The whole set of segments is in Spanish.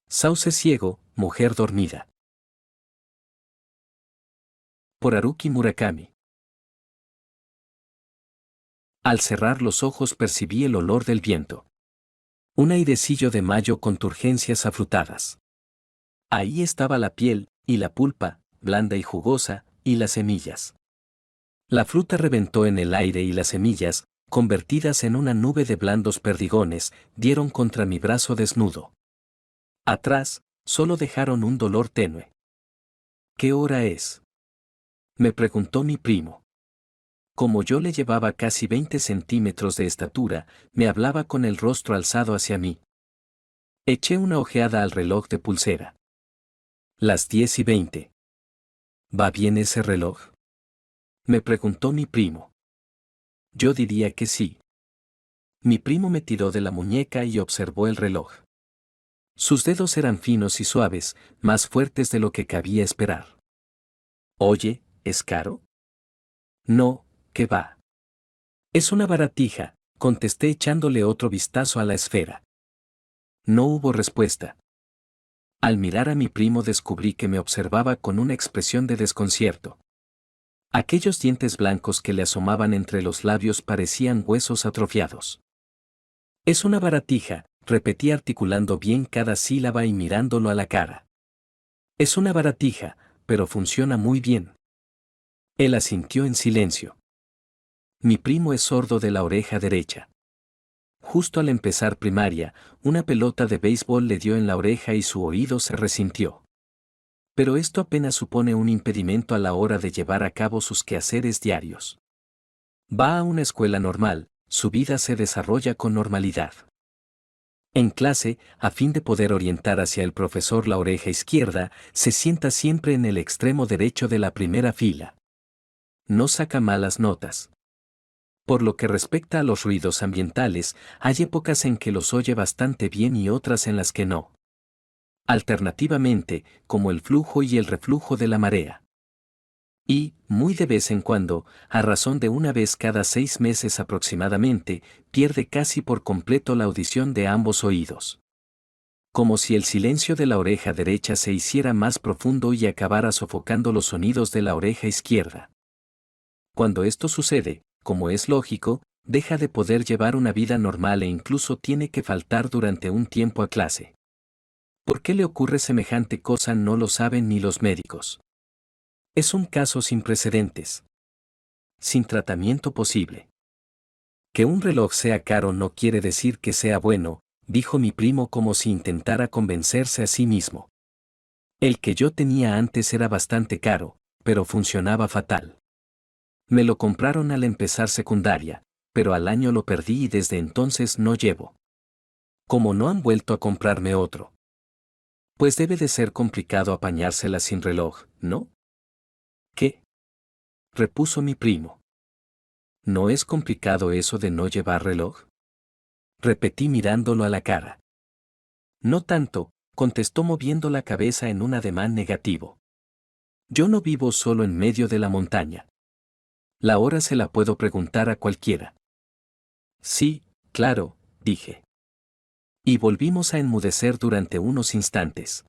Sauce ciego, mujer dormida. Por Haruki Murakami. Al cerrar los ojos percibí el olor del viento. Un airecillo de mayo con turgencias afrutadas. Ahí estaba la piel, y la pulpa, blanda y jugosa, y las semillas. La fruta reventó en el aire y las semillas, convertidas en una nube de blandos perdigones, dieron contra mi brazo desnudo. Atrás, solo dejaron un dolor tenue. ¿Qué hora es?, me preguntó mi primo. Como yo le llevaba casi 20 centímetros de estatura, me hablaba con el rostro alzado hacia mí. Eché una ojeada al reloj de pulsera. Las 10:20. ¿Va bien ese reloj?, me preguntó mi primo. Yo diría que sí. Mi primo me tiró de la muñeca y observó el reloj. Sus dedos eran finos y suaves, más fuertes de lo que cabía esperar. Oye, ¿es caro? No, ¿qué va? Es una baratija, contesté echándole otro vistazo a la esfera. No hubo respuesta. Al mirar a mi primo descubrí que me observaba con una expresión de desconcierto. Aquellos dientes blancos que le asomaban entre los labios parecían huesos atrofiados. Es una baratija, repetí articulando bien cada sílaba y mirándolo a la cara. Es una baratija, pero funciona muy bien. Él asintió en silencio. Mi primo es sordo de la oreja derecha. Justo al empezar primaria, una pelota de béisbol le dio en la oreja y su oído se resintió. Pero esto apenas supone un impedimento a la hora de llevar a cabo sus quehaceres diarios. Va a una escuela normal, su vida se desarrolla con normalidad. En clase, a fin de poder orientar hacia el profesor la oreja izquierda, se sienta siempre en el extremo derecho de la primera fila. No saca malas notas. Por lo que respecta a los ruidos ambientales, hay épocas en que los oye bastante bien y otras en las que no. Alternativamente, como el flujo y el reflujo de la marea. Y, muy de vez en cuando, a razón de una vez cada 6 meses aproximadamente, pierde casi por completo la audición de ambos oídos. Como si el silencio de la oreja derecha se hiciera más profundo y acabara sofocando los sonidos de la oreja izquierda. Cuando esto sucede, como es lógico, deja de poder llevar una vida normal e incluso tiene que faltar durante un tiempo a clase. ¿Por qué le ocurre semejante cosa? No lo saben ni los médicos. Es un caso sin precedentes. Sin tratamiento posible. Que un reloj sea caro no quiere decir que sea bueno, dijo mi primo como si intentara convencerse a sí mismo. El que yo tenía antes era bastante caro, pero funcionaba fatal. Me lo compraron al empezar secundaria, pero al año lo perdí y desde entonces no llevo. Como no han vuelto a comprarme otro. Pues debe de ser complicado apañársela sin reloj, ¿no? ¿Qué?, repuso mi primo. ¿No es complicado eso de no llevar reloj?, repetí mirándolo a la cara. No tanto, contestó moviendo la cabeza en un ademán negativo. Yo no vivo solo en medio de la montaña. La hora se la puedo preguntar a cualquiera. Sí, claro, dije. Y volvimos a enmudecer durante unos instantes.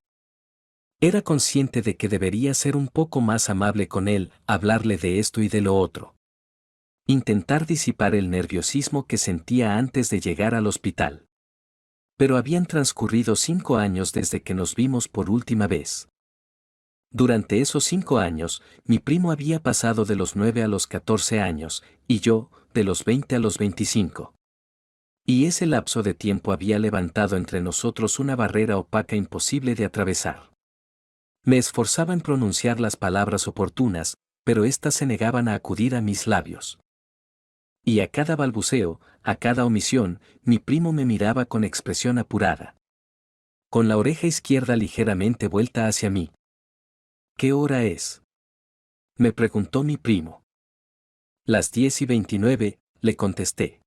Era consciente de que debería ser un poco más amable con él, hablarle de esto y de lo otro. Intentar disipar el nerviosismo que sentía antes de llegar al hospital. Pero habían transcurrido 5 años desde que nos vimos por última vez. Durante esos 5 años, mi primo había pasado de los 9 a los 14 años, y yo, de los 20 a los 25. Y ese lapso de tiempo había levantado entre nosotros una barrera opaca imposible de atravesar. Me esforzaba en pronunciar las palabras oportunas, pero éstas se negaban a acudir a mis labios. Y a cada balbuceo, a cada omisión, mi primo me miraba con expresión apurada. Con la oreja izquierda ligeramente vuelta hacia mí. ¿Qué hora es?, me preguntó mi primo. Las 10:29, le contesté.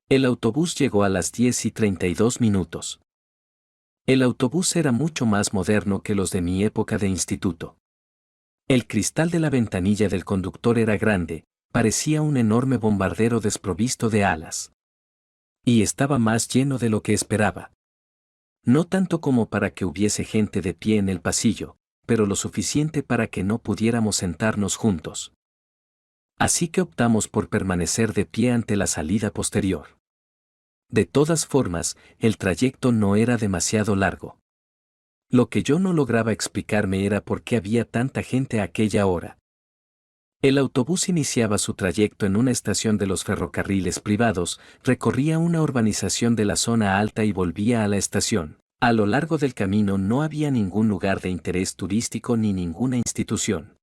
El autobús llegó a las 10:32. El autobús era mucho más moderno que los de mi época de instituto. El cristal de la ventanilla del conductor era grande, parecía un enorme bombardero desprovisto de alas. Y estaba más lleno de lo que esperaba. No tanto como para que hubiese gente de pie en el pasillo, pero lo suficiente para que no pudiéramos sentarnos juntos. Así que optamos por permanecer de pie ante la salida posterior. De todas formas, el trayecto no era demasiado largo. Lo que yo no lograba explicarme era por qué había tanta gente a aquella hora. El autobús iniciaba su trayecto en una estación de los ferrocarriles privados, recorría una urbanización de la zona alta y volvía a la estación. A lo largo del camino no había ningún lugar de interés turístico ni ninguna institución.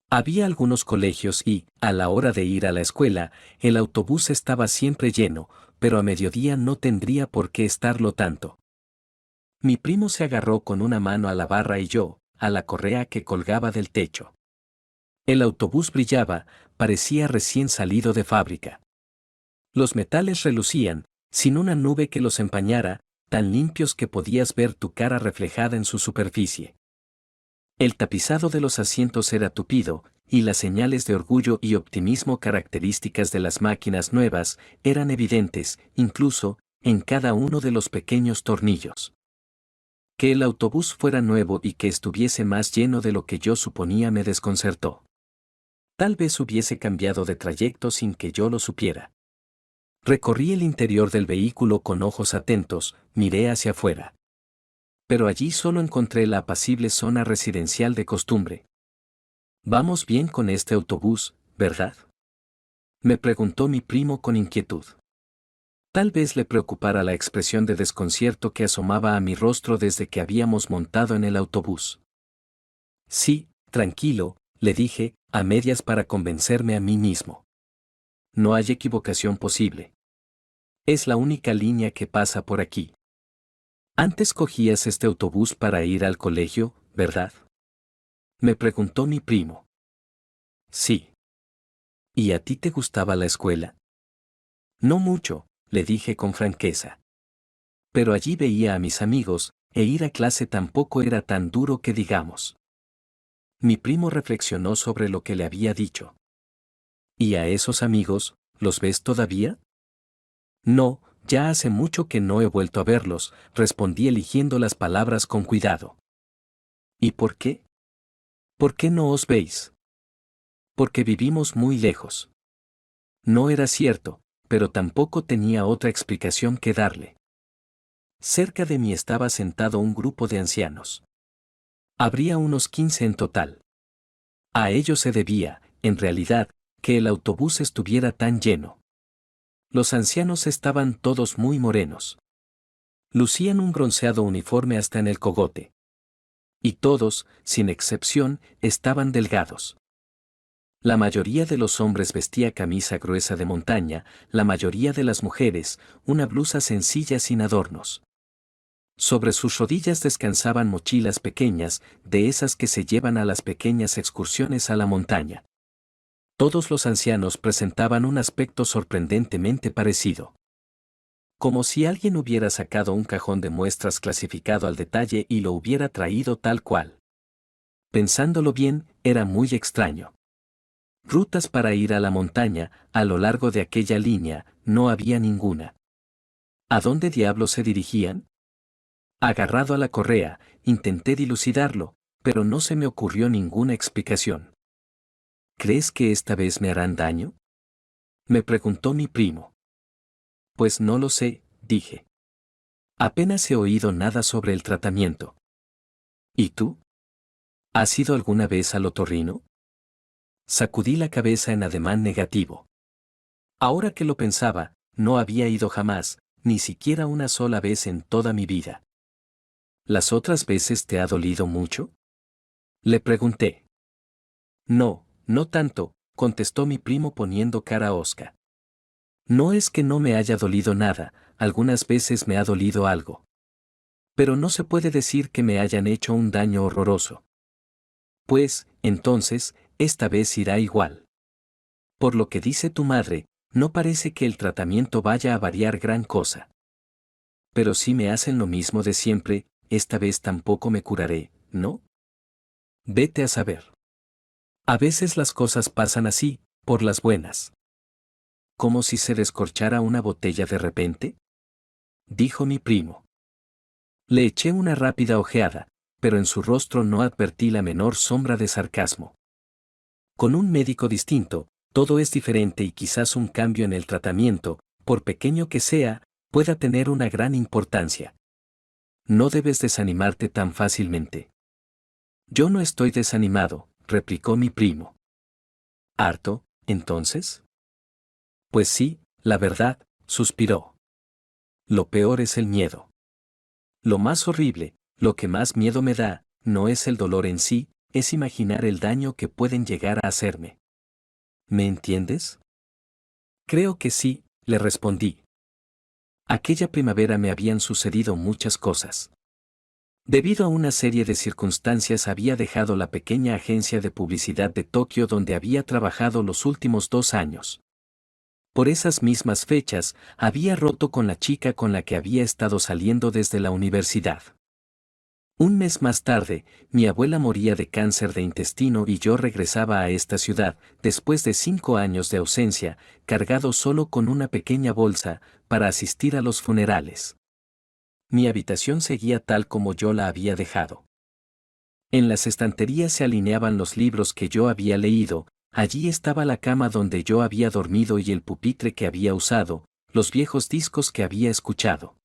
Había algunos colegios y, a la hora de ir a la escuela, el autobús estaba siempre lleno, pero a mediodía no tendría por qué estarlo tanto. Mi primo se agarró con una mano a la barra y yo, a la correa que colgaba del techo. El autobús brillaba, parecía recién salido de fábrica. Los metales relucían, sin una nube que los empañara, tan limpios que podías ver tu cara reflejada en su superficie. El tapizado de los asientos era tupido, y las señales de orgullo y optimismo características de las máquinas nuevas eran evidentes, incluso, en cada uno de los pequeños tornillos. Que el autobús fuera nuevo y que estuviese más lleno de lo que yo suponía me desconcertó. Tal vez hubiese cambiado de trayecto sin que yo lo supiera. Recorrí el interior del vehículo con ojos atentos, miré hacia afuera. Pero allí solo encontré la apacible zona residencial de costumbre. «Vamos bien con este autobús, ¿verdad?», me preguntó mi primo con inquietud. Tal vez le preocupara la expresión de desconcierto que asomaba a mi rostro desde que habíamos montado en el autobús. «Sí, tranquilo», le dije, a medias para convencerme a mí mismo. «No hay equivocación posible. Es la única línea que pasa por aquí». «Antes cogías este autobús para ir al colegio, ¿verdad?», me preguntó mi primo. «Sí». «¿Y a ti te gustaba la escuela?». «No mucho», le dije con franqueza. «Pero allí veía a mis amigos, e ir a clase tampoco era tan duro que digamos». Mi primo reflexionó sobre lo que le había dicho. «¿Y a esos amigos, los ves todavía?». «No, ya hace mucho que no he vuelto a verlos», respondí eligiendo las palabras con cuidado. «¿Y por qué?». «¿Por qué no os veis?». «Porque vivimos muy lejos». No era cierto, pero tampoco tenía otra explicación que darle. Cerca de mí estaba sentado un grupo de ancianos. Habría unos 15 en total. A ello se debía, en realidad, que el autobús estuviera tan lleno. Los ancianos estaban todos muy morenos. Lucían un bronceado uniforme hasta en el cogote. Y todos, sin excepción, estaban delgados. La mayoría de los hombres vestía camisa gruesa de montaña, la mayoría de las mujeres, una blusa sencilla sin adornos. Sobre sus rodillas descansaban mochilas pequeñas, de esas que se llevan a las pequeñas excursiones a la montaña. Todos los ancianos presentaban un aspecto sorprendentemente parecido. Como si alguien hubiera sacado un cajón de muestras clasificado al detalle y lo hubiera traído tal cual. Pensándolo bien, era muy extraño. Rutas para ir a la montaña, a lo largo de aquella línea, no había ninguna. ¿A dónde diablos se dirigían? Agarrado a la correa, intenté dilucidarlo, pero no se me ocurrió ninguna explicación. ¿Crees que esta vez me harán daño?, me preguntó mi primo. Pues no lo sé, dije. Apenas he oído nada sobre el tratamiento. ¿Y tú? ¿Has ido alguna vez al otorrino? Sacudí la cabeza en ademán negativo. Ahora que lo pensaba, no había ido jamás, ni siquiera una sola vez en toda mi vida. ¿Las otras veces te ha dolido mucho?, le pregunté. No, no tanto, contestó mi primo poniendo cara hosca. No es que no me haya dolido nada, algunas veces me ha dolido algo. Pero no se puede decir que me hayan hecho un daño horroroso. Pues, entonces, esta vez irá igual. Por lo que dice tu madre, no parece que el tratamiento vaya a variar gran cosa. Pero si me hacen lo mismo de siempre, esta vez tampoco me curaré, ¿no? Vete a saber. A veces las cosas pasan así, por las buenas. ¿Como si se descorchara una botella de repente?, dijo mi primo. Le eché una rápida ojeada, pero en su rostro no advertí la menor sombra de sarcasmo. Con un médico distinto, todo es diferente y quizás un cambio en el tratamiento, por pequeño que sea, pueda tener una gran importancia. No debes desanimarte tan fácilmente. Yo no estoy desanimado, replicó mi primo. ¿Harto, entonces? Pues sí, la verdad, suspiró. Lo peor es el miedo. Lo más horrible, lo que más miedo me da, no es el dolor en sí, es imaginar el daño que pueden llegar a hacerme. ¿Me entiendes? Creo que sí, le respondí. Aquella primavera me habían sucedido muchas cosas. Debido a una serie de circunstancias había dejado la pequeña agencia de publicidad de Tokio donde había trabajado los últimos 2 años. Por esas mismas fechas, había roto con la chica con la que había estado saliendo desde la universidad. Un mes más tarde, mi abuela moría de cáncer de intestino y yo regresaba a esta ciudad, después de 5 años de ausencia, cargado solo con una pequeña bolsa, para asistir a los funerales. Mi habitación seguía tal como yo la había dejado. En las estanterías se alineaban los libros que yo había leído, allí estaba la cama donde yo había dormido y el pupitre que había usado, los viejos discos que había escuchado.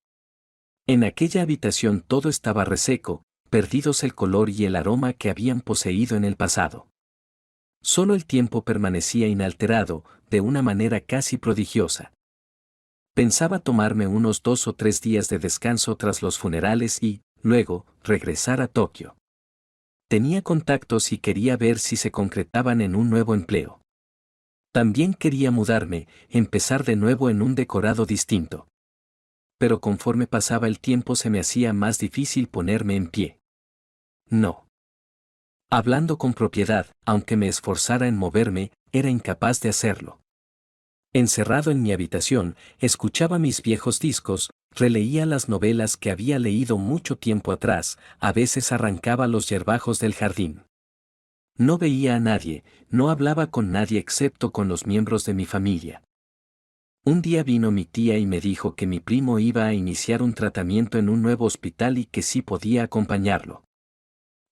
En aquella habitación todo estaba reseco, perdidos el color y el aroma que habían poseído en el pasado. Solo el tiempo permanecía inalterado, de una manera casi prodigiosa. Pensaba tomarme unos 2 o 3 días de descanso tras los funerales y, luego, regresar a Tokio. Tenía contactos y quería ver si se concretaban en un nuevo empleo. También quería mudarme, empezar de nuevo en un decorado distinto. Pero conforme pasaba el tiempo se me hacía más difícil ponerme en pie. No. Hablando con propiedad, aunque me esforzara en moverme, era incapaz de hacerlo. Encerrado en mi habitación, escuchaba mis viejos discos, releía las novelas que había leído mucho tiempo atrás, a veces arrancaba los yerbajos del jardín. No veía a nadie, no hablaba con nadie excepto con los miembros de mi familia. Un día vino mi tía y me dijo que mi primo iba a iniciar un tratamiento en un nuevo hospital y que sí podía acompañarlo.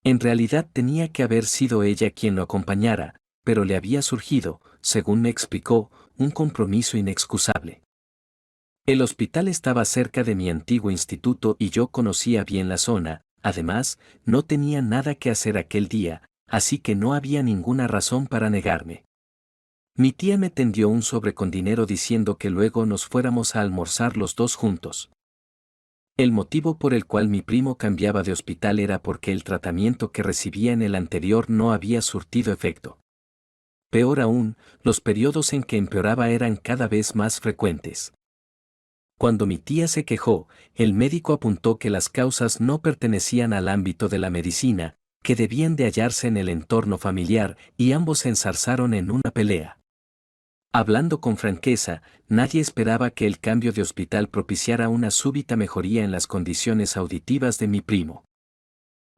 En realidad tenía que haber sido ella quien lo acompañara, pero le había surgido, según me explicó, un compromiso inexcusable. El hospital estaba cerca de mi antiguo instituto y yo conocía bien la zona, además, no tenía nada que hacer aquel día, así que no había ninguna razón para negarme. Mi tía me tendió un sobre con dinero diciendo que luego nos fuéramos a almorzar los dos juntos. El motivo por el cual mi primo cambiaba de hospital era porque el tratamiento que recibía en el anterior no había surtido efecto. Peor aún, los periodos en que empeoraba eran cada vez más frecuentes. Cuando mi tía se quejó, el médico apuntó que las causas no pertenecían al ámbito de la medicina, que debían de hallarse en el entorno familiar, y ambos se enzarzaron en una pelea. Hablando con franqueza, nadie esperaba que el cambio de hospital propiciara una súbita mejoría en las condiciones auditivas de mi primo.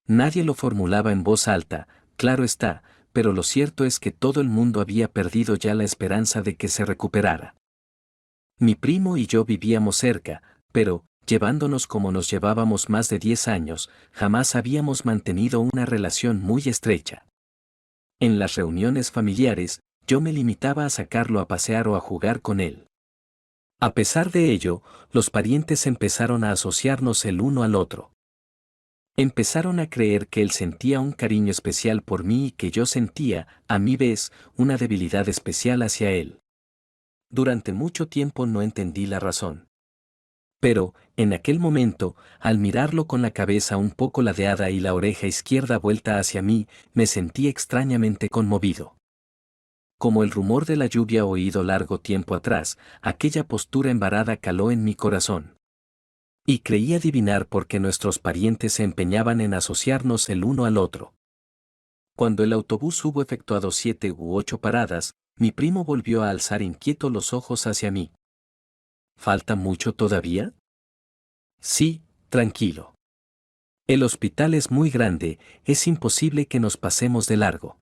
Nadie lo formulaba en voz alta, claro está, pero lo cierto es que todo el mundo había perdido ya la esperanza de que se recuperara. Mi primo y yo vivíamos cerca, pero, llevándonos como nos llevábamos más de 10 años, jamás habíamos mantenido una relación muy estrecha. En las reuniones familiares, yo me limitaba a sacarlo a pasear o a jugar con él. A pesar de ello, los parientes empezaron a asociarnos el uno al otro. Empezaron a creer que él sentía un cariño especial por mí y que yo sentía, a mi vez, una debilidad especial hacia él. Durante mucho tiempo no entendí la razón. Pero, en aquel momento, al mirarlo con la cabeza un poco ladeada y la oreja izquierda vuelta hacia mí, me sentí extrañamente conmovido. Como el rumor de la lluvia oído largo tiempo atrás, aquella postura embarada caló en mi corazón. Y creí adivinar por qué nuestros parientes se empeñaban en asociarnos el uno al otro. Cuando el autobús hubo efectuado 7 u 8 paradas, mi primo volvió a alzar inquieto los ojos hacia mí. ¿Falta mucho todavía? Sí, tranquilo. El hospital es muy grande, es imposible que nos pasemos de largo.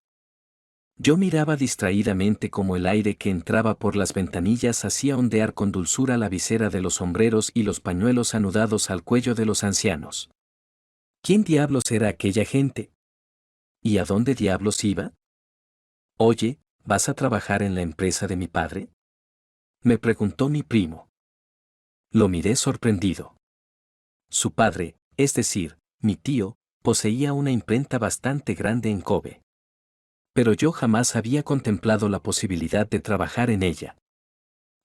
Yo miraba distraídamente como el aire que entraba por las ventanillas hacía ondear con dulzura la visera de los sombreros y los pañuelos anudados al cuello de los ancianos. ¿Quién diablos era aquella gente? ¿Y a dónde diablos iba? Oye, ¿vas a trabajar en la empresa de mi padre? Me preguntó mi primo. Lo miré sorprendido. Su padre, es decir, mi tío, poseía una imprenta bastante grande en Kobe. Pero yo jamás había contemplado la posibilidad de trabajar en ella.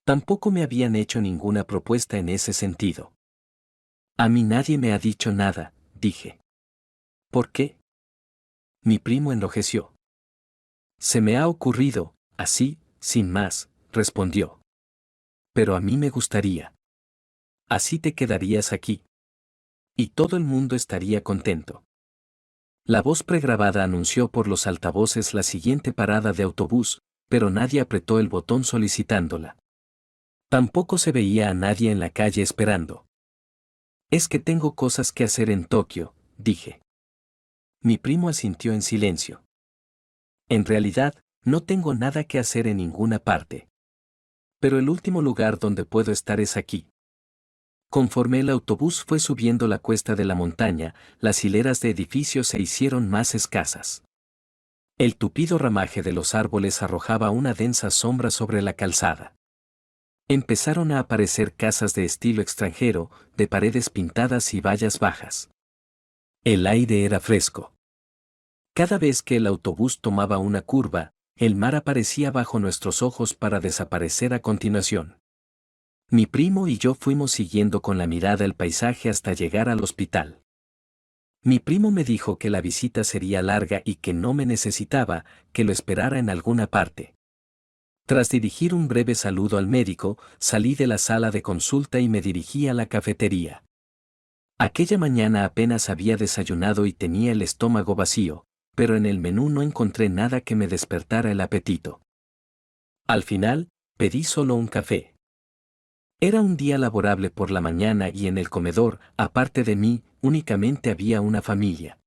Tampoco me habían hecho ninguna propuesta en ese sentido. A mí nadie me ha dicho nada, dije. ¿Por qué? Mi primo enrojeció. Se me ha ocurrido, así, sin más, respondió. Pero a mí me gustaría. Así te quedarías aquí. Y todo el mundo estaría contento. La voz pregrabada anunció por los altavoces la siguiente parada de autobús, pero nadie apretó el botón solicitándola. Tampoco se veía a nadie en la calle esperando. Es que tengo cosas que hacer en Tokio, dije. Mi primo asintió en silencio. En realidad, no tengo nada que hacer en ninguna parte. Pero el último lugar donde puedo estar es aquí. Conforme el autobús fue subiendo la cuesta de la montaña, las hileras de edificios se hicieron más escasas. El tupido ramaje de los árboles arrojaba una densa sombra sobre la calzada. Empezaron a aparecer casas de estilo extranjero, de paredes pintadas y vallas bajas. El aire era fresco. Cada vez que el autobús tomaba una curva, el mar aparecía bajo nuestros ojos para desaparecer a continuación. Mi primo y yo fuimos siguiendo con la mirada el paisaje hasta llegar al hospital. Mi primo me dijo que la visita sería larga y que no me necesitaba, que lo esperara en alguna parte. Tras dirigir un breve saludo al médico, salí de la sala de consulta y me dirigí a la cafetería. Aquella mañana apenas había desayunado y tenía el estómago vacío, pero en el menú no encontré nada que me despertara el apetito. Al final, pedí solo un café. Era un día laborable por la mañana y en el comedor, aparte de mí, únicamente había una familia.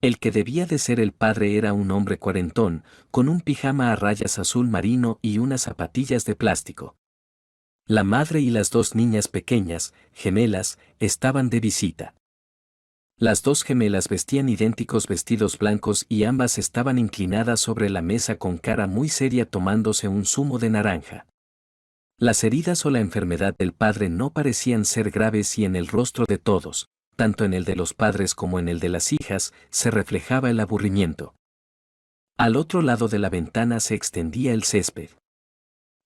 El que debía de ser el padre era un hombre cuarentón, con un pijama a rayas azul marino y unas zapatillas de plástico. La madre y las dos niñas pequeñas, gemelas, estaban de visita. Las dos gemelas vestían idénticos vestidos blancos y ambas estaban inclinadas sobre la mesa con cara muy seria tomándose un zumo de naranja. Las heridas o la enfermedad del padre no parecían ser graves y en el rostro de todos, tanto en el de los padres como en el de las hijas, se reflejaba el aburrimiento. Al otro lado de la ventana se extendía el césped.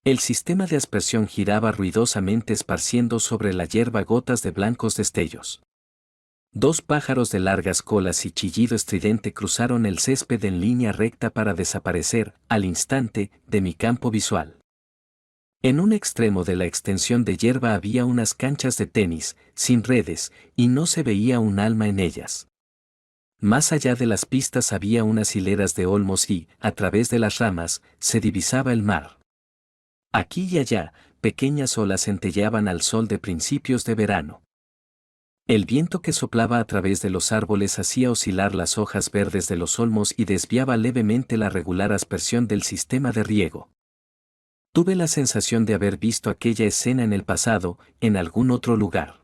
El sistema de aspersión giraba ruidosamente esparciendo sobre la hierba gotas de blancos destellos. Dos pájaros de largas colas y chillido estridente cruzaron el césped en línea recta para desaparecer, al instante, de mi campo visual. En un extremo de la extensión de hierba había unas canchas de tenis, sin redes, y no se veía un alma en ellas. Más allá de las pistas había unas hileras de olmos y, a través de las ramas, se divisaba el mar. Aquí y allá, pequeñas olas centelleaban al sol de principios de verano. El viento que soplaba a través de los árboles hacía oscilar las hojas verdes de los olmos y desviaba levemente la regular aspersión del sistema de riego. Tuve la sensación de haber visto aquella escena en el pasado, en algún otro lugar.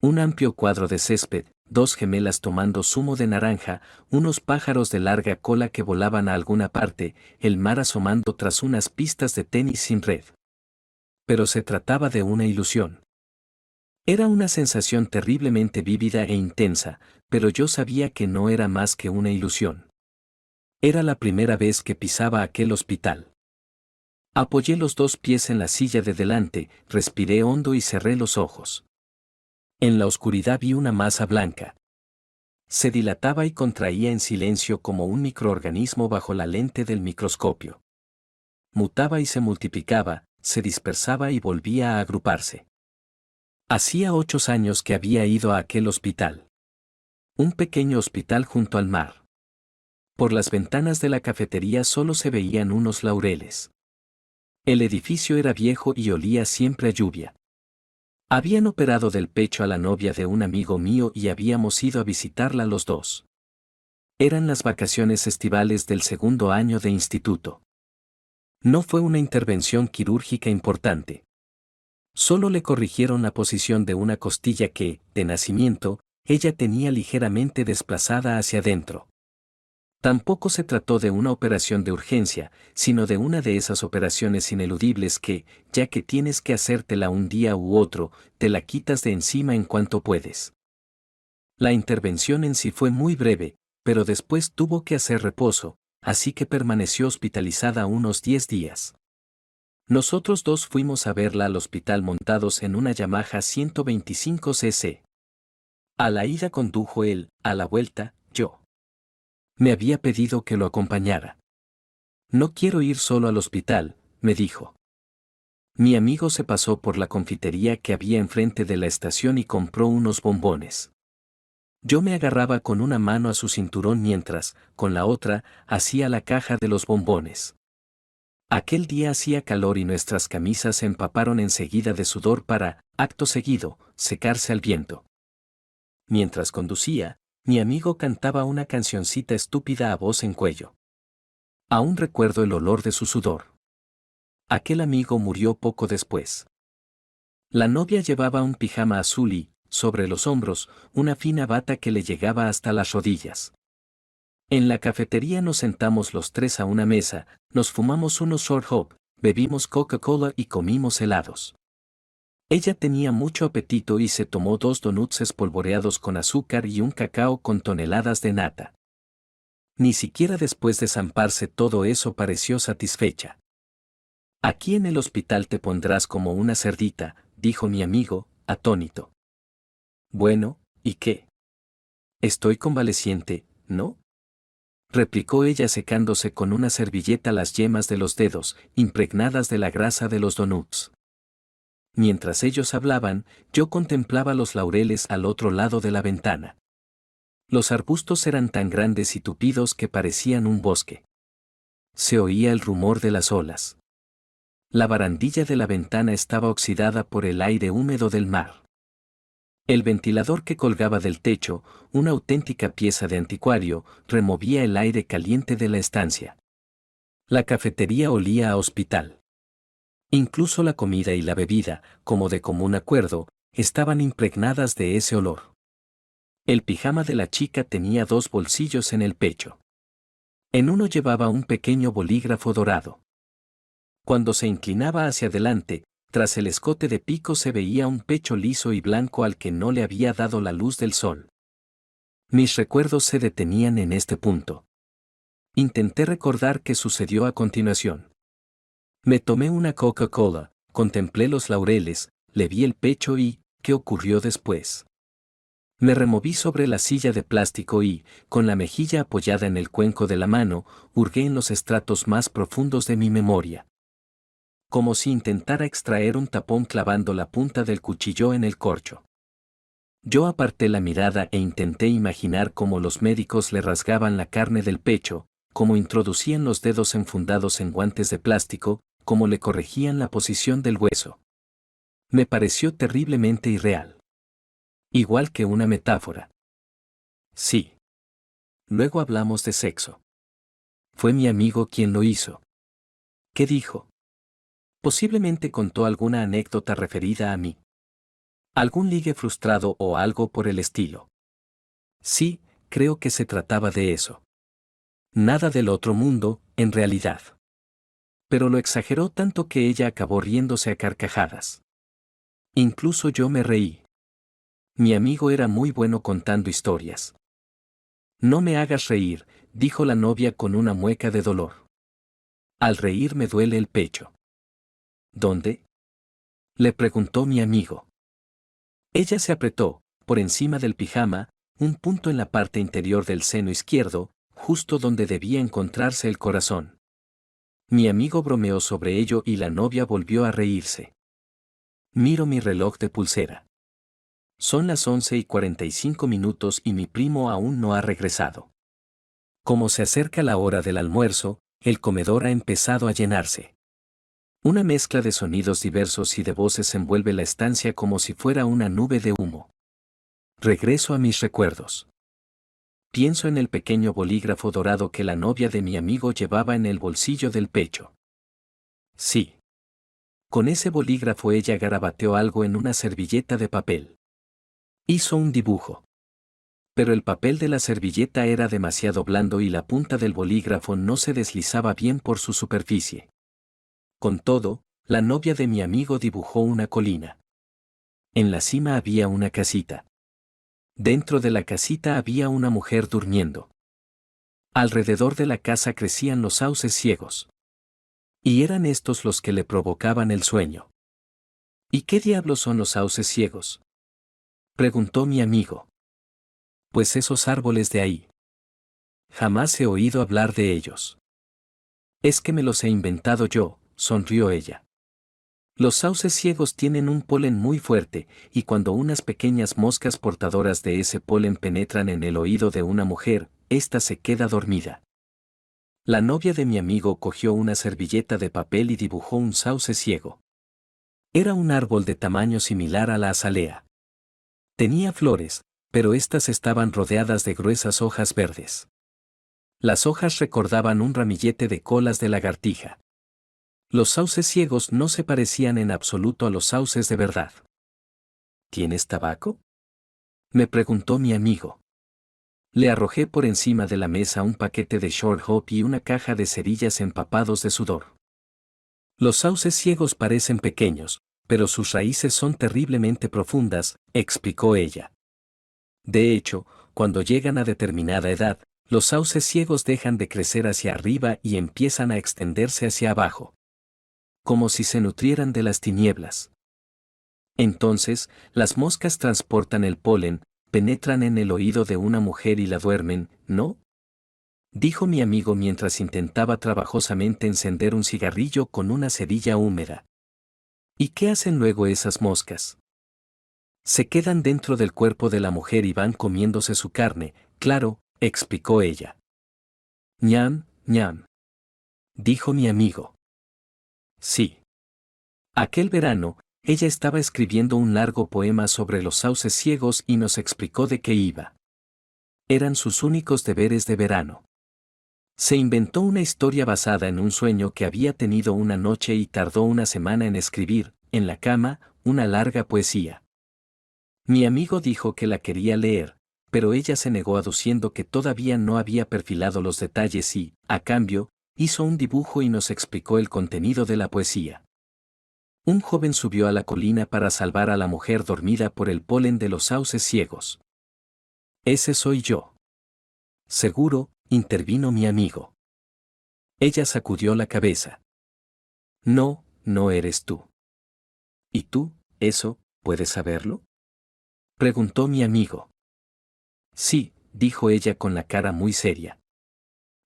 Un amplio cuadro de césped, dos gemelas tomando zumo de naranja, unos pájaros de larga cola que volaban a alguna parte, el mar asomando tras unas pistas de tenis sin red. Pero se trataba de una ilusión. Era una sensación terriblemente vívida e intensa, pero yo sabía que no era más que una ilusión. Era la primera vez que pisaba aquel hospital. Apoyé los dos pies en la silla de delante, respiré hondo y cerré los ojos. En la oscuridad vi una masa blanca. Se dilataba y contraía en silencio como un microorganismo bajo la lente del microscopio. Mutaba y se multiplicaba, se dispersaba y volvía a agruparse. Hacía 8 años que había ido a aquel hospital. Un pequeño hospital junto al mar. Por las ventanas de la cafetería solo se veían unos laureles. El edificio era viejo y olía siempre a lluvia. Habían operado del pecho a la novia de un amigo mío y habíamos ido a visitarla los dos. Eran las vacaciones estivales del segundo año de instituto. No fue una intervención quirúrgica importante. Solo le corrigieron la posición de una costilla que, de nacimiento, ella tenía ligeramente desplazada hacia adentro. Tampoco se trató de una operación de urgencia, sino de una de esas operaciones ineludibles que, ya que tienes que hacértela un día u otro, te la quitas de encima en cuanto puedes. La intervención en sí fue muy breve, pero después tuvo que hacer reposo, así que permaneció hospitalizada unos 10 días. Nosotros dos fuimos a verla al hospital montados en una Yamaha 125cc. A la ida condujo él, a la vuelta, yo. Me había pedido que lo acompañara. No quiero ir solo al hospital, me dijo. Mi amigo se pasó por la confitería que había enfrente de la estación y compró unos bombones. Yo me agarraba con una mano a su cinturón mientras, con la otra, hacía la caja de los bombones. Aquel día hacía calor y nuestras camisas se empaparon enseguida de sudor para, acto seguido, secarse al viento. Mientras conducía, mi amigo cantaba una cancioncita estúpida a voz en cuello. Aún recuerdo el olor de su sudor. Aquel amigo murió poco después. La novia llevaba un pijama azul y, sobre los hombros, una fina bata que le llegaba hasta las rodillas. En la cafetería nos sentamos los tres a una mesa, nos fumamos unos short hop, bebimos Coca-Cola y comimos helados. Ella tenía mucho apetito y se tomó 2 donuts espolvoreados con azúcar y un cacao con toneladas de nata. Ni siquiera después de zamparse todo eso pareció satisfecha. Aquí en el hospital te pondrás como una cerdita, dijo mi amigo, atónito. Bueno, ¿y qué? Estoy convaleciente, ¿no? Replicó ella secándose con una servilleta las yemas de los dedos, impregnadas de la grasa de los donuts. Mientras ellos hablaban, yo contemplaba los laureles al otro lado de la ventana. Los arbustos eran tan grandes y tupidos que parecían un bosque. Se oía el rumor de las olas. La barandilla de la ventana estaba oxidada por el aire húmedo del mar. El ventilador que colgaba del techo, una auténtica pieza de anticuario, removía el aire caliente de la estancia. La cafetería olía a hospital. Incluso la comida y la bebida, como de común acuerdo, estaban impregnadas de ese olor. El pijama de la chica tenía 2 bolsillos en el pecho. En uno llevaba un pequeño bolígrafo dorado. Cuando se inclinaba hacia adelante, tras el escote de pico se veía un pecho liso y blanco al que no le había dado la luz del sol. Mis recuerdos se detenían en este punto. Intenté recordar qué sucedió a continuación. Me tomé una Coca-Cola, contemplé los laureles, le vi el pecho y, ¿qué ocurrió después? Me removí sobre la silla de plástico y, con la mejilla apoyada en el cuenco de la mano, hurgué en los estratos más profundos de mi memoria. Como si intentara extraer un tapón clavando la punta del cuchillo en el corcho. Yo aparté la mirada e intenté imaginar cómo los médicos le rasgaban la carne del pecho, cómo introducían los dedos enfundados en guantes de plástico, cómo le corregían la posición del hueso. Me pareció terriblemente irreal. Igual que una metáfora. Sí. Luego hablamos de sexo. Fue mi amigo quien lo hizo. ¿Qué dijo? Posiblemente contó alguna anécdota referida a mí. Algún ligue frustrado o algo por el estilo. Sí, creo que se trataba de eso. Nada del otro mundo, en realidad. Pero lo exageró tanto que ella acabó riéndose a carcajadas. Incluso yo me reí. Mi amigo era muy bueno contando historias. No me hagas reír, dijo la novia con una mueca de dolor. Al reír me duele el pecho. ¿Dónde? Le preguntó mi amigo. Ella se apretó, por encima del pijama, un punto en la parte interior del seno izquierdo, justo donde debía encontrarse el corazón. Mi amigo bromeó sobre ello y la novia volvió a reírse. Miro mi reloj de pulsera. Son las 11:45 y mi primo aún no ha regresado. Como se acerca la hora del almuerzo, el comedor ha empezado a llenarse. Una mezcla de sonidos diversos y de voces envuelve la estancia como si fuera una nube de humo. Regreso a mis recuerdos. Pienso en el pequeño bolígrafo dorado que la novia de mi amigo llevaba en el bolsillo del pecho. Sí. Con ese bolígrafo ella garabateó algo en una servilleta de papel. Hizo un dibujo. Pero el papel de la servilleta era demasiado blando y la punta del bolígrafo no se deslizaba bien por su superficie. Con todo, la novia de mi amigo dibujó una colina. En la cima había una casita. Dentro de la casita había una mujer durmiendo. Alrededor de la casa crecían los sauces ciegos. Y eran estos los que le provocaban el sueño. ¿Y qué diablos son los sauces ciegos?, preguntó mi amigo. Pues esos árboles de ahí. Jamás he oído hablar de ellos. Es que me los he inventado yo, sonrió ella. Los sauces ciegos tienen un polen muy fuerte, y cuando unas pequeñas moscas portadoras de ese polen penetran en el oído de una mujer, ésta se queda dormida. La novia de mi amigo cogió una servilleta de papel y dibujó un sauce ciego. Era un árbol de tamaño similar a la azalea. Tenía flores, pero éstas estaban rodeadas de gruesas hojas verdes. Las hojas recordaban un ramillete de colas de lagartija. Los sauces ciegos no se parecían en absoluto a los sauces de verdad. ¿Tienes tabaco?, me preguntó mi amigo. Le arrojé por encima de la mesa un paquete de short hop y una caja de cerillas empapados de sudor. Los sauces ciegos parecen pequeños, pero sus raíces son terriblemente profundas, explicó ella. De hecho, cuando llegan a determinada edad, los sauces ciegos dejan de crecer hacia arriba y empiezan a extenderse hacia abajo, como si se nutrieran de las tinieblas. Entonces, las moscas transportan el polen, penetran en el oído de una mujer y la duermen, ¿no?, dijo mi amigo mientras intentaba trabajosamente encender un cigarrillo con una cerilla húmeda. ¿Y qué hacen luego esas moscas? Se quedan dentro del cuerpo de la mujer y van comiéndose su carne, claro, explicó ella. Ñam, ñam, dijo mi amigo. Sí. Aquel verano, ella estaba escribiendo un largo poema sobre los sauces ciegos y nos explicó de qué iba. Eran sus únicos deberes de verano. Se inventó una historia basada en un sueño que había tenido una noche y tardó una semana en escribir, en la cama, una larga poesía. Mi amigo dijo que la quería leer, pero ella se negó aduciendo que todavía no había perfilado los detalles y, a cambio, hizo un dibujo y nos explicó el contenido de la poesía. Un joven subió a la colina para salvar a la mujer dormida por el polen de los sauces ciegos. Ese soy yo. Seguro, intervino mi amigo. Ella sacudió la cabeza. No, no eres tú. ¿Y tú, eso, puedes saberlo?, preguntó mi amigo. Sí, dijo ella con la cara muy seria.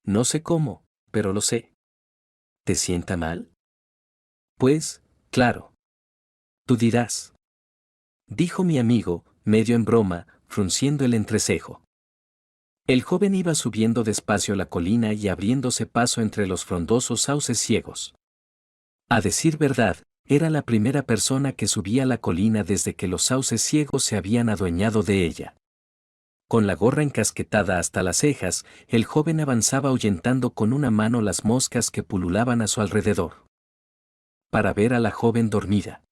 No sé cómo, pero lo sé. ¿Te sienta mal? Pues, claro. Tú dirás. Dijo mi amigo, medio en broma, frunciendo el entrecejo. El joven iba subiendo despacio la colina y abriéndose paso entre los frondosos sauces ciegos. A decir verdad, era la primera persona que subía la colina desde que los sauces ciegos se habían adueñado de ella. Con la gorra encasquetada hasta las cejas, el joven avanzaba ahuyentando con una mano las moscas que pululaban a su alrededor. Para ver a la joven dormida.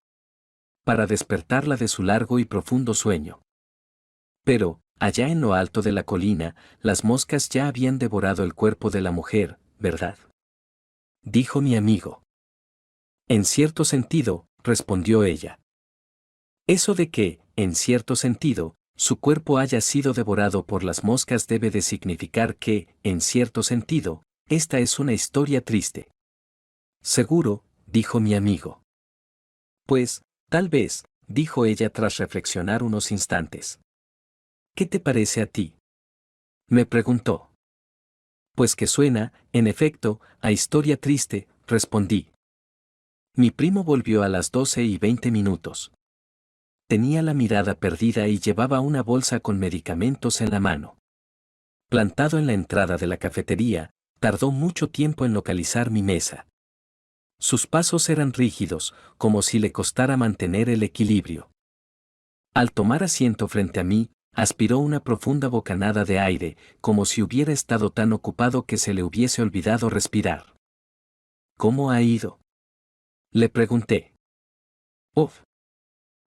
Para despertarla de su largo y profundo sueño. Pero, allá en lo alto de la colina, las moscas ya habían devorado el cuerpo de la mujer, ¿verdad?, dijo mi amigo. En cierto sentido, respondió ella. Eso de que, en cierto sentido, su cuerpo haya sido devorado por las moscas debe de significar que, en cierto sentido, esta es una historia triste. Seguro, dijo mi amigo. Pues, tal vez, dijo ella tras reflexionar unos instantes. ¿Qué te parece a ti?, me preguntó. Pues que suena, en efecto, a historia triste, respondí. Mi primo volvió a las 12:20. Tenía la mirada perdida y llevaba una bolsa con medicamentos en la mano. Plantado en la entrada de la cafetería, tardó mucho tiempo en localizar mi mesa. Sus pasos eran rígidos, como si le costara mantener el equilibrio. Al tomar asiento frente a mí, aspiró una profunda bocanada de aire, como si hubiera estado tan ocupado que se le hubiese olvidado respirar. ¿Cómo ha ido?, le pregunté. Uf,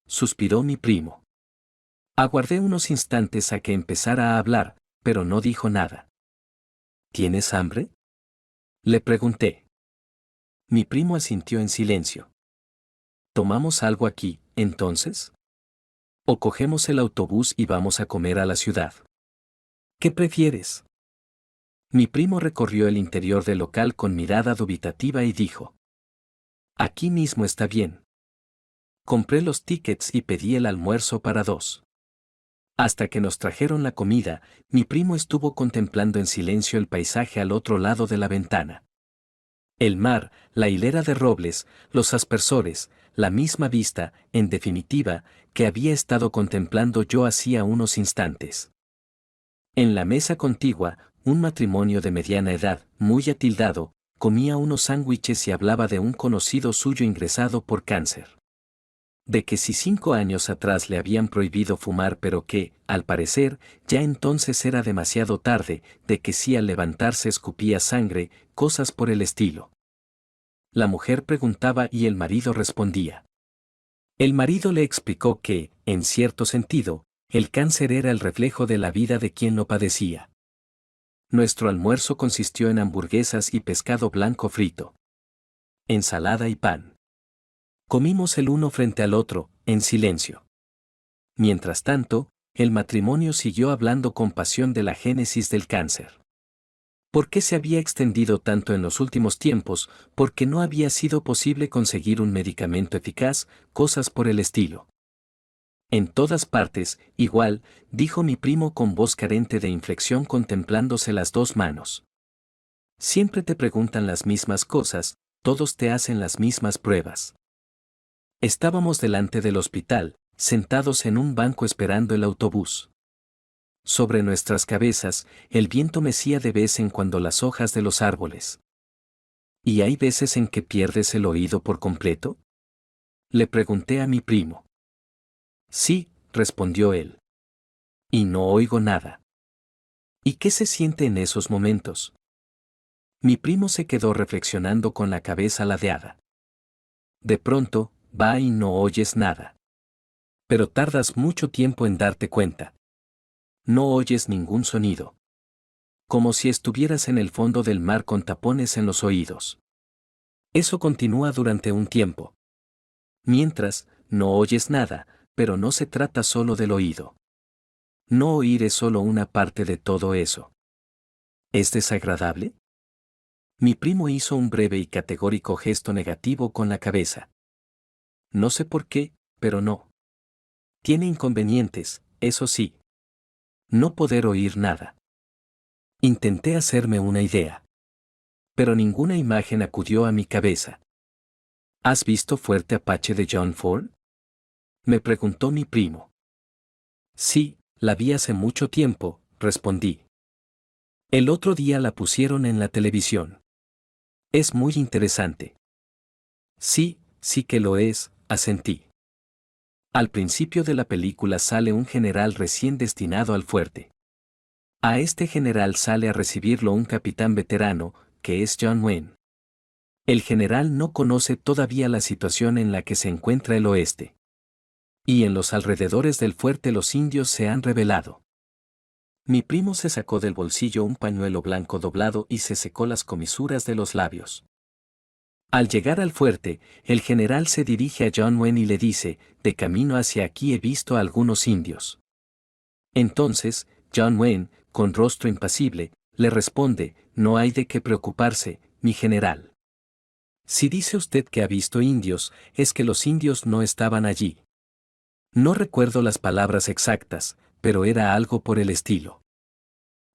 suspiró mi primo. Aguardé unos instantes a que empezara a hablar, pero no dijo nada. ¿Tienes hambre? Le pregunté. Mi primo asintió en silencio. ¿Tomamos algo aquí, entonces? ¿O cogemos el autobús y vamos a comer a la ciudad? ¿Qué prefieres? Mi primo recorrió el interior del local con mirada dubitativa y dijo. Aquí mismo está bien. Compré los tickets y pedí el almuerzo para dos. Hasta que nos trajeron la comida, mi primo estuvo contemplando en silencio el paisaje al otro lado de la ventana. El mar, la hilera de robles, los aspersores, la misma vista, en definitiva, que había estado contemplando yo hacía unos instantes. En la mesa contigua, un matrimonio de mediana edad, muy atildado, comía unos sándwiches y hablaba de un conocido suyo ingresado por cáncer. De que si 5 años atrás le habían prohibido fumar pero que, al parecer, ya entonces era demasiado tarde, de que si al levantarse escupía sangre, cosas por el estilo. La mujer preguntaba y el marido respondía. El marido le explicó que, en cierto sentido, el cáncer era el reflejo de la vida de quien lo padecía. Nuestro almuerzo consistió en hamburguesas y pescado blanco frito, ensalada y pan. Comimos el uno frente al otro, en silencio. Mientras tanto, el matrimonio siguió hablando con pasión de la génesis del cáncer. ¿Por qué se había extendido tanto en los últimos tiempos? Porque no había sido posible conseguir un medicamento eficaz, cosas por el estilo. En todas partes, igual, dijo mi primo con voz carente de inflexión contemplándose las dos manos. Siempre te preguntan las mismas cosas, todos te hacen las mismas pruebas. Estábamos delante del hospital, sentados en un banco esperando el autobús. Sobre nuestras cabezas, el viento mecía de vez en cuando las hojas de los árboles. ¿Y hay veces en que pierdes el oído por completo? Le pregunté a mi primo. Sí, respondió él. Y no oigo nada. ¿Y qué se siente en esos momentos? Mi primo se quedó reflexionando con la cabeza ladeada. De pronto, va y no oyes nada. Pero tardas mucho tiempo en darte cuenta. No oyes ningún sonido. Como si estuvieras en el fondo del mar con tapones en los oídos. Eso continúa durante un tiempo. Mientras, no oyes nada, pero no se trata solo del oído. No oír es solo una parte de todo eso. ¿Es desagradable? Mi primo hizo un breve y categórico gesto negativo con la cabeza. No sé por qué, pero no. Tiene inconvenientes, eso sí. No poder oír nada. Intenté hacerme una idea. Pero ninguna imagen acudió a mi cabeza. ¿Has visto Fuerte Apache de John Ford? Me preguntó mi primo. Sí, la vi hace mucho tiempo, respondí. El otro día la pusieron en la televisión. Es muy interesante. Sí, sí que lo es, asentí. Al principio de la película sale un general recién destinado al fuerte. A este general sale a recibirlo un capitán veterano, que es John Wayne. El general no conoce todavía la situación en la que se encuentra el oeste. Y en los alrededores del fuerte los indios se han rebelado. Mi primo se sacó del bolsillo un pañuelo blanco doblado y se secó las comisuras de los labios. Al llegar al fuerte, el general se dirige a John Wayne y le dice, de camino hacia aquí he visto a algunos indios. Entonces, John Wayne, con rostro impasible, le responde, no hay de qué preocuparse, mi general. Si dice usted que ha visto indios, es que los indios no estaban allí. No recuerdo las palabras exactas, pero era algo por el estilo.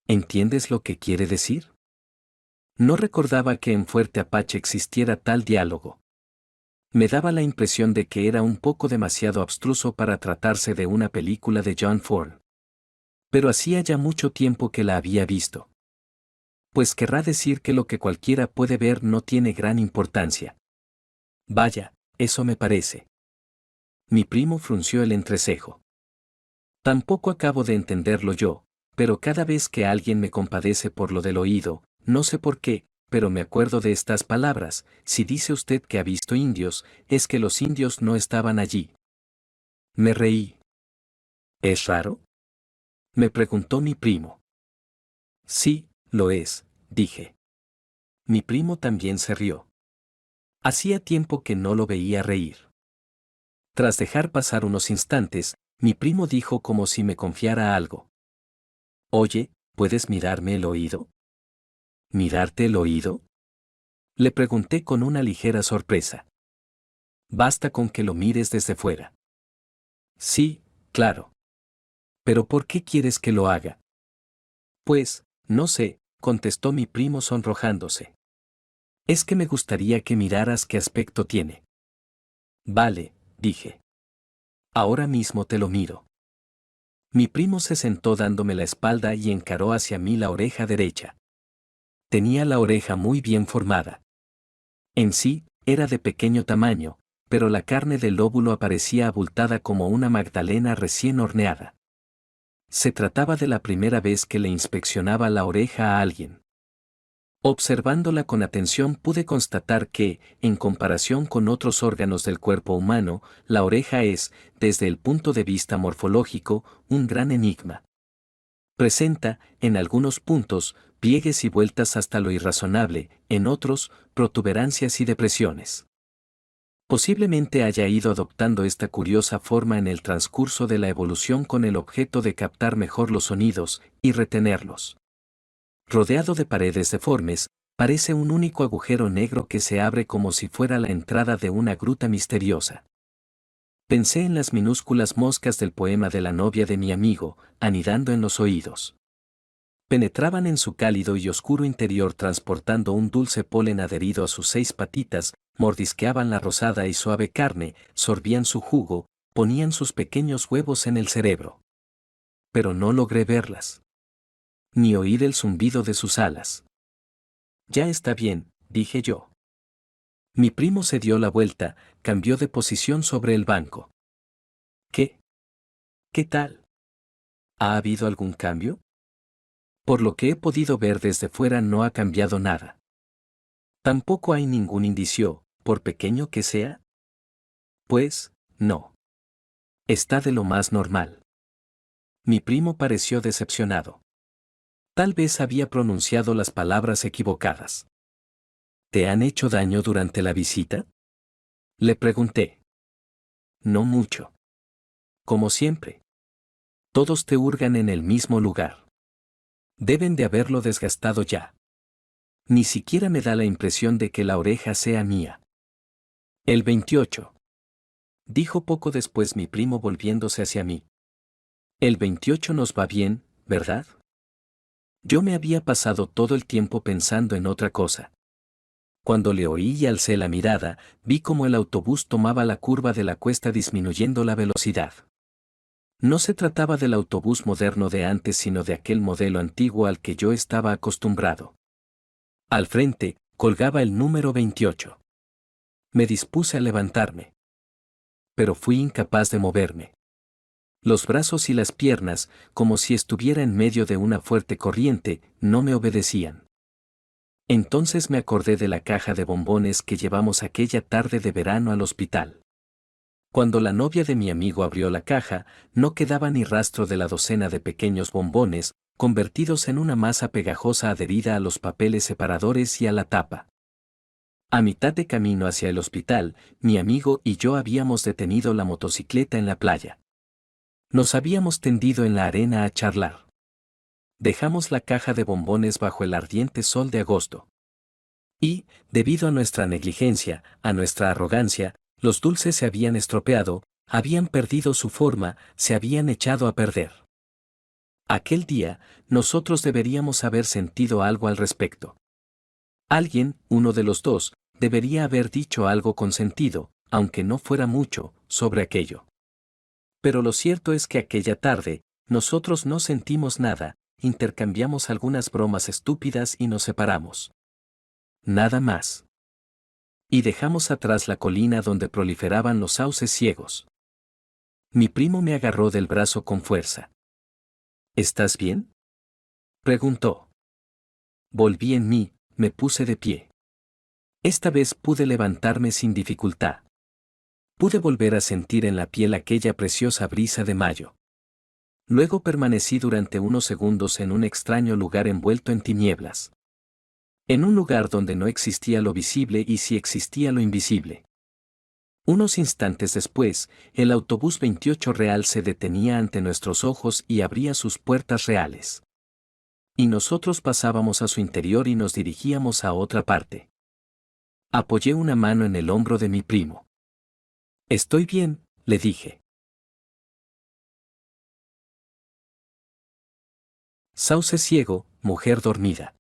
¿Entiendes lo que quiere decir? No recordaba que en Fuerte Apache existiera tal diálogo. Me daba la impresión de que era un poco demasiado abstruso para tratarse de una película de John Ford. Pero hacía ya mucho tiempo que la había visto. Pues querrá decir que lo que cualquiera puede ver no tiene gran importancia. Vaya, eso me parece. Mi primo frunció el entrecejo. Tampoco acabo de entenderlo yo, pero cada vez que alguien me compadece por lo del oído, no sé por qué, pero me acuerdo de estas palabras, si dice usted que ha visto indios, es que los indios no estaban allí. Me reí. ¿Es raro? Me preguntó mi primo. Sí, lo es, dije. Mi primo también se rió. Hacía tiempo que no lo veía reír. Tras dejar pasar unos instantes, mi primo dijo como si me confiara algo. Oye, ¿puedes mirarme el oído? ¿Mirarte el oído? Le pregunté con una ligera sorpresa. Basta con que lo mires desde fuera. Sí, claro. ¿Pero por qué quieres que lo haga? Pues, no sé, contestó mi primo sonrojándose. Es que me gustaría que miraras qué aspecto tiene. Vale, dije. Ahora mismo te lo miro. Mi primo se sentó dándome la espalda y encaró hacia mí la oreja derecha. Tenía la oreja muy bien formada. En sí, era de pequeño tamaño, pero la carne del lóbulo aparecía abultada como una magdalena recién horneada. Se trataba de la primera vez que le inspeccionaba la oreja a alguien. Observándola con atención pude constatar que, en comparación con otros órganos del cuerpo humano, la oreja es, desde el punto de vista morfológico, un gran enigma. Presenta, en algunos puntos, pliegues y vueltas hasta lo irrazonable, en otros, protuberancias y depresiones. Posiblemente haya ido adoptando esta curiosa forma en el transcurso de la evolución con el objeto de captar mejor los sonidos y retenerlos. Rodeado de paredes deformes, parece un único agujero negro que se abre como si fuera la entrada de una gruta misteriosa. Pensé en las minúsculas moscas del poema de la novia de mi amigo, anidando en los oídos. Penetraban en su cálido y oscuro interior transportando un dulce polen adherido a sus 6 patitas, mordisqueaban la rosada y suave carne, sorbían su jugo, ponían sus pequeños huevos en el cerebro. Pero no logré verlas. Ni oír el zumbido de sus alas. Ya está bien, dije yo. Mi primo se dio la vuelta, cambió de posición sobre el banco. ¿Qué? ¿Qué tal? ¿Ha habido algún cambio? Por lo que he podido ver desde fuera no ha cambiado nada. Tampoco hay ningún indicio, por pequeño que sea. Pues, no. Está de lo más normal. Mi primo pareció decepcionado. Tal vez había pronunciado las palabras equivocadas. ¿Te han hecho daño durante la visita? Le pregunté. No mucho. Como siempre. Todos te hurgan en el mismo lugar. Deben de haberlo desgastado ya. Ni siquiera me da la impresión de que la oreja sea mía. El 28. Dijo poco después mi primo volviéndose hacia mí. El 28 nos va bien, ¿verdad? Yo me había pasado todo el tiempo pensando en otra cosa. Cuando le oí y alcé la mirada, vi cómo el autobús tomaba la curva de la cuesta disminuyendo la velocidad. No se trataba del autobús moderno de antes sino de aquel modelo antiguo al que yo estaba acostumbrado. Al frente, colgaba el número 28. Me dispuse a levantarme. Pero fui incapaz de moverme. Los brazos y las piernas, como si estuviera en medio de una fuerte corriente, no me obedecían. Entonces me acordé de la caja de bombones que llevamos aquella tarde de verano al hospital. Cuando la novia de mi amigo abrió la caja, no quedaba ni rastro de la docena de pequeños bombones, convertidos en una masa pegajosa adherida a los papeles separadores y a la tapa. A mitad de camino hacia el hospital, mi amigo y yo habíamos detenido la motocicleta en la playa. Nos habíamos tendido en la arena a charlar. Dejamos la caja de bombones bajo el ardiente sol de agosto. Y, debido a nuestra negligencia, a nuestra arrogancia, los dulces se habían estropeado, habían perdido su forma, se habían echado a perder. Aquel día, nosotros deberíamos haber sentido algo al respecto. Alguien, uno de los dos, debería haber dicho algo con sentido, aunque no fuera mucho, sobre aquello. Pero lo cierto es que aquella tarde, nosotros no sentimos nada, intercambiamos algunas bromas estúpidas y nos separamos. Nada más. Y dejamos atrás la colina donde proliferaban los sauces ciegos. Mi primo me agarró del brazo con fuerza. ¿Estás bien? Preguntó. Volví en mí, me puse de pie. Esta vez pude levantarme sin dificultad. Pude volver a sentir en la piel aquella preciosa brisa de mayo. Luego permanecí durante unos segundos en un extraño lugar envuelto en tinieblas. En un lugar donde no existía lo visible y sí existía lo invisible. Unos instantes después, el autobús 28 real se detenía ante nuestros ojos y abría sus puertas reales. Y nosotros pasábamos a su interior y nos dirigíamos a otra parte. Apoyé una mano en el hombro de mi primo. «Estoy bien», le dije. Sauce ciego, mujer dormida.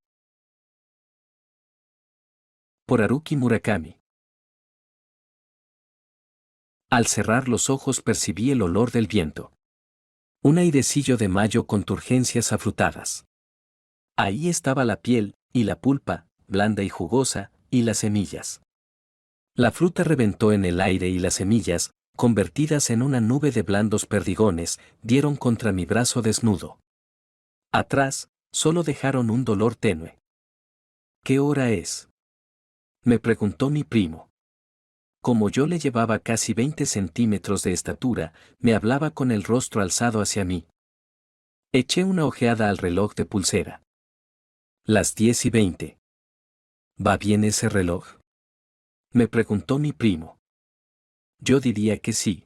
Por Haruki Murakami. Al cerrar los ojos percibí el olor del viento. Un airecillo de mayo con turgencias afrutadas. Ahí estaba la piel, y la pulpa, blanda y jugosa, y las semillas. La fruta reventó en el aire y las semillas, convertidas en una nube de blandos perdigones, dieron contra mi brazo desnudo. Atrás, solo dejaron un dolor tenue. «¿Qué hora es?», me preguntó mi primo. Como yo le llevaba casi 20 centímetros de estatura, me hablaba con el rostro alzado hacia mí. Eché una ojeada al reloj de pulsera. Las 10:20. «¿Va bien ese reloj?», me preguntó mi primo. Yo diría que sí.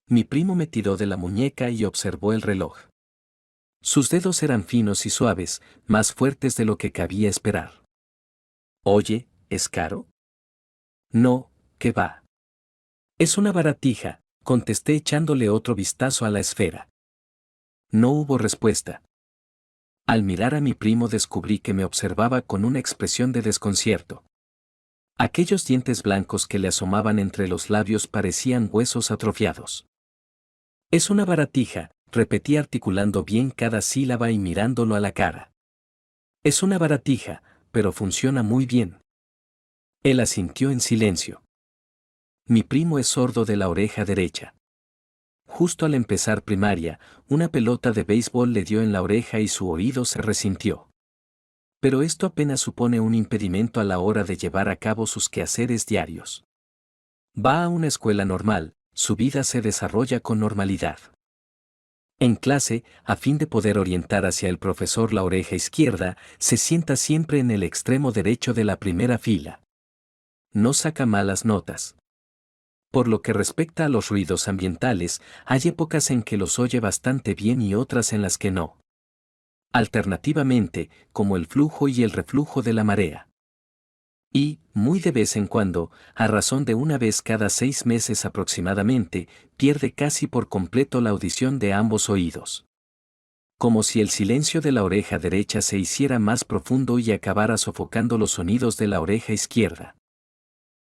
Mi primo me tiró de la muñeca y observó el reloj. Sus dedos eran finos y suaves, más fuertes de lo que cabía esperar. «Oye, ¿es caro?». «No, ¿qué va?». «Es una baratija», contesté echándole otro vistazo a la esfera. No hubo respuesta. Al mirar a mi primo descubrí que me observaba con una expresión de desconcierto. Aquellos dientes blancos que le asomaban entre los labios parecían huesos atrofiados. «Es una baratija», repetí articulando bien cada sílaba y mirándolo a la cara. «Es una baratija, pero funciona muy bien». Él asintió en silencio. Mi primo es sordo de la oreja derecha. Justo al empezar primaria, una pelota de béisbol le dio en la oreja y su oído se resintió. Pero esto apenas supone un impedimento a la hora de llevar a cabo sus quehaceres diarios. Va a una escuela normal, su vida se desarrolla con normalidad. En clase, a fin de poder orientar hacia el profesor la oreja izquierda, se sienta siempre en el extremo derecho de la primera fila. No saca malas notas. Por lo que respecta a los ruidos ambientales, hay épocas en que los oye bastante bien y otras en las que no. Alternativamente, como el flujo y el reflujo de la marea. Y, muy de vez en cuando, a razón de una vez cada 6 meses aproximadamente, pierde casi por completo la audición de ambos oídos. Como si el silencio de la oreja derecha se hiciera más profundo y acabara sofocando los sonidos de la oreja izquierda.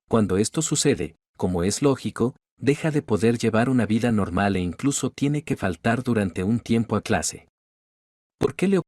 Cuando esto sucede, como es lógico, deja de poder llevar una vida normal e incluso tiene que faltar durante un tiempo a clase. ¿Por qué le